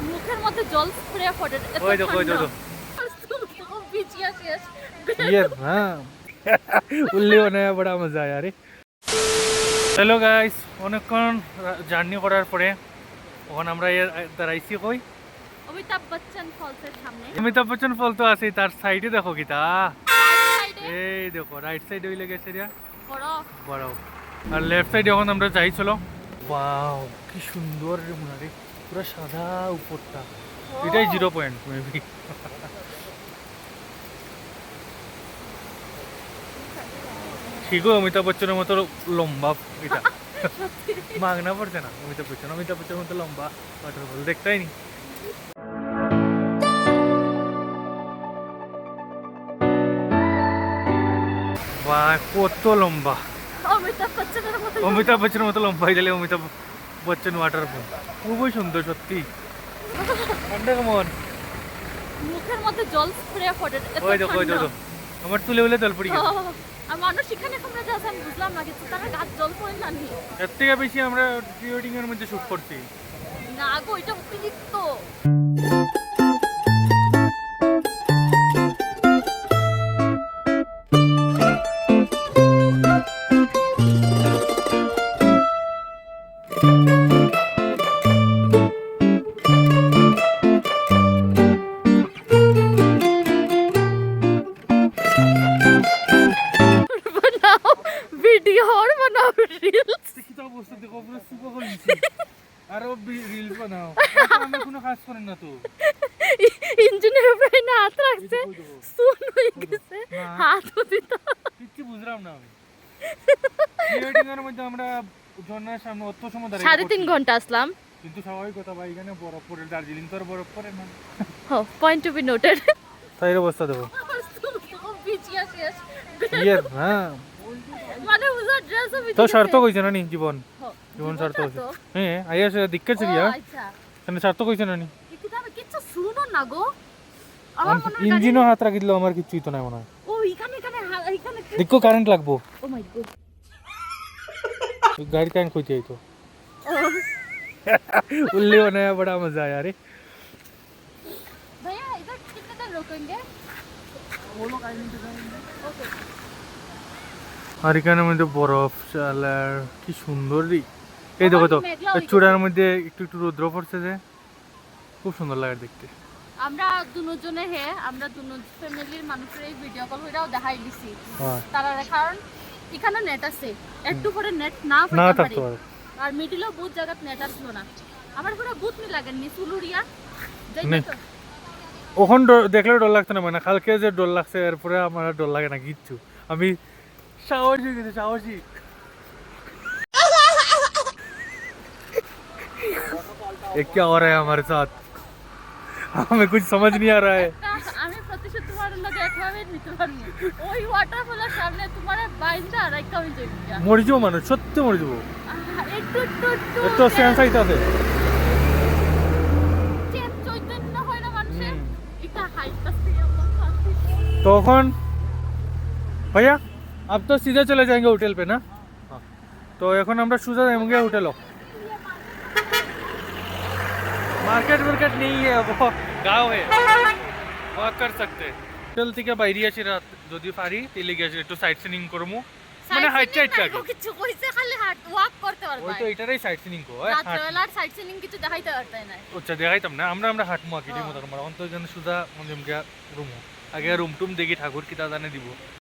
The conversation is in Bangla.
মুখের মধ্যে জল স্প্রে করে ওই দেখো ওই দেখো ভিজিয়া শেষ ये हाँ उल्ली होने में बड़ा मजा आया रे। চলো গাইস, অনেকক্ষণ জার্নি করার পরে এখন আমরা দাঁড়াইছি কই অমিতাভ বচ্চন ফলসের সামনে। অমিতাভ বচ্চন ফল তো আছে, তার সাইডে দেখো কিতা সাইডে এই দেখো রাইট সাইডে হইলে গেছে রিয়া বরফ। বড়, আর লেফট সাইডে এখন আমরা যাই। চলো ওয়াও কি সুন্দর রে মনে রে, পুরো সাদা উপরটা, এটাই 0 পয়েন্ট মেবি। ঠিকই অমিতাভ বচ্চনের মতো লম্বা এটা মাগনা পড়ছে না। অমিতাভ বচ্চনের মতো লম্বা ওয়াটারফল দেখতেই নি। বাহ কত লম্বা, অমিতাভ বচ্চনের মতো লম্বা হয়ে গেলে অমিতাভ বচ্চন ওয়াটারফল খুবই সুন্দর সত্যি। ঠান্ডা কেমন? মুখের মধ্যে জল স্প্রে করে ওই দেখো ওই দেখো আমার তুলে বলে জল পড়ি গেছে। আর মানুষ এখানে আমরা যাচ্ছি আমি বুঝলাম না, কিন্তু তারা গাছ জল পড়ে না নি। এর থেকে বেশি আমরা প্রি ওয়েডিং এর মধ্যে শুট করছি না গো, এটা অতিরিক্ত। ভিডিও আর বানাও রিলস। কি অবস্থা দেখো, পুরো সুপার হইছে। আরো রিলস বানাও, আমরা কোনো কাজ করেন না তো। ইঞ্জিনের উপরে না হাত রাখছে, সুন হয়ে গেছে হাত দিত। কিচ্ছু বুঝলাম না আমি। প্রি ওয়েডিং এর মধ্যে আমরা ঝর্ণার সামনে অত সময় দাঁড়িয়ে 3.5 ঘন্টা আসলাম, কিন্তু স্বাভাবিক কথা ভাই, এখানে বরফ পড়ে, দার্জিলিং তো আর বরফ পড়ে না। Point to be noted. তাই অবস্থা দেখো ভিজিয়া শেষ ইয়ে হ্যাঁ, মানে উজার ড্রেস আমি তো সার্থক হইছে না নি জীবন, জীবন সার্থক হইছে। হ্যাঁ আইয়া সে দিক্কত রিয়া, আচ্ছা মানে সার্থক হইছে না নি। কিন্তু আমি কিচ্ছু শুনো না গো, আমার মনে হয় ইঞ্জিনও হাত রাখি দিল, আমার কিছুই তো নাই মনে হয়। ও এখানে এখানে এখানে দেখো কারেন্ট লাগবো, ও মাই গড। गाड़ी कारेंट खोई चाहिए तो उल्ली होने में बड़ा मजा आया रे। भैया इधर कितने देर रुकेंगे? वो लोग आएंगे तो जाएंगे। ओके। আর এখানে মধ্যে বরফ চালার কি সুন্দর রে, এই দেখো তো চূড়ার মধ্যে একটু একটু রৌদ্র পড়ছে যে, খুব সুন্দর লাগে দেখতে। আমরা দুজনে আমরা দুজন ফ্যামিলির মানুষের এই ভিডিও কল হইরাও দেখাই দিছি তারা, কারণ এখানে নেট আছে, একটু পরে নেট না থাকতে পারে, আর মিডিলও বহুত জায়গাত নেট আসলো না। আমার পুরো বুত নি লাগে নি চুলুরিয়া যাই তো ওখান দেখলে ডর লাগতো না, মানে কালকে যে ডর লাগছে এরপরে আমার ডর লাগে না কিচ্ছু। আমি সাহসী গেছি সাহসী। क्या हो रहा है हमारे साथ, हमें कुछ समझ नहीं आ रहा है। আমি প্রতিশোধ তোমার লগে একভাবে নিতে পারবো, ওই ওয়াটারফলের সামনে তোমার বাইন্দা রাখা হই যাবে। মরে যাবো মানুষ, সত্যি মরে যাবো। একটু একটু একটু একটু সেন্স আইতাছে, চেন চৈতন্য হয় না মানুষের, এটা হাইতাছে আমার। তখন भैया अब तो सीधे चले जाएंगे होटल पे ना, तो এখন আমরা সোজা যাবো হোটেল। मार्केट वार्केट नहीं है, वो गाँव है, वहाँ कर सकते। হোটেল থেকে বাইরে আসি রাত যদি পারি তেলে গেছি একটু সাইট সিনিং করবো, মানে হাইট চাইট থাকে কিছু কইছে খালি হাট ওয়াক করতে পারবা। ওই তো এটারই সাইট সিনিং কো রাতবেলার সাইট সিনিং কিছু দেখাইতে পারতাই না। আচ্ছা দেখাইতাম না, আমরা হাঁটমু আকি দিমু, তখন আমরা অন্তত সুজা মন্দির রুম আগে রুম টুম দেখি ঠাকুর কি দাদানে দিব।